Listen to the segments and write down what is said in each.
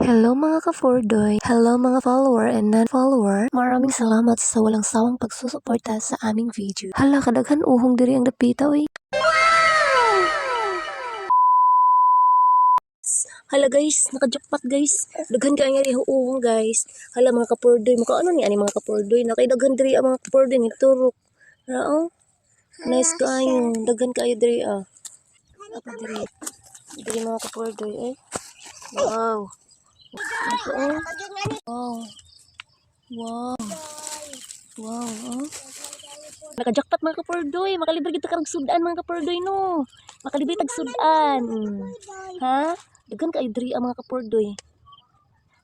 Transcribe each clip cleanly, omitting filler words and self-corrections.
Hello mga ka-Fordoy, hello mga follower and non-follower. Maraming salamat sa walang sawang pagsusuporta sa aming video. Hala, kadaghan uhong diri ang dapitaw eh. Hala guys, naka-jackpot guys. Daghan kaya nga uhong guys. Hala mga ka-Fordoy, maka ano ni ani mga ka-Fordoy. Nakay diri ang mga ka-Fordoy ni turok. Rao. Nice kayo. Daghan kayo diri ah. Apa diri? Diri mga ka-Fordoy eh. Wow. Wow. Wow. Wow. Oh. Naka-jackpot mga ka-Fordoy. Makalibre kita karag sudan mga ka-Fordoy no. Makalibre tag sudan. Ha? Dagan kay diri ang mga ka-Fordoy.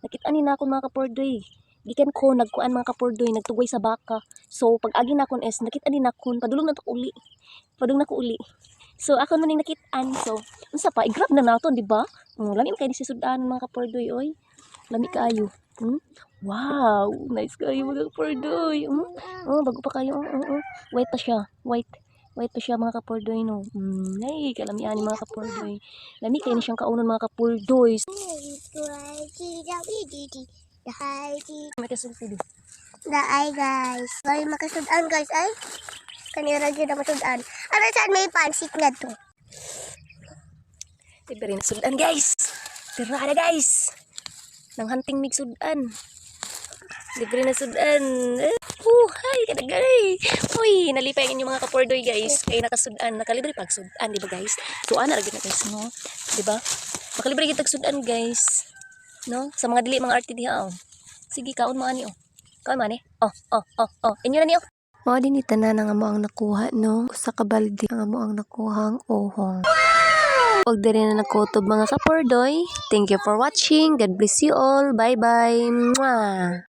Nakita ni na ako mga ka-Fordoy. Gikan ko nagkuan mga ka-Fordoy, nagtugay sa baka. So pag agi na kon es nakita ni nakon padulong na to uli. Padung na ko uli. So ako na ni nakitaan. So unsa pa i-grab na naton di ba? Lami kay di si sudan mga ka-Fordoy oy. Lami kaayo. Wow, nice kayo mga ka-Fordoy. Oh, bago pa kayo. White pa siya. White pa siya mga ka-Fordoy no. Ay, kalamian ni mga ka-Fordoy. Lami kayo ni siyang kaunon mga ka-Fordoy. May kasulti di. Daay guys. Bali makasudan guys ay. Kanira gyud na masudan. Ano saan may pansit nga to? Libre na sudan guys. Tira na guys. Nang hunting mig sudan. Libre na sudan. Hay, kadagay. Uy, nalipay ang inyong mga ka-Fordoy guys. Kaya nakasudan, nakalibre pag sudan, di ba guys? So ana ra gyud na guys, no? Di ba? Makalibre gyud tag sudan guys. No? Sa mga dili mga arte diha oh. Sige, kaon mo ani oh. Kaon mo ani? Oh. Inyo na niyo. Mao din itanan nga mo ang nakuha no. Sa kabaldi nga mo ang nakuhang ohong. Huwag din na nakutob mga ka-Fordoy. Thank you for watching. God bless you all. Bye-bye. Mwah!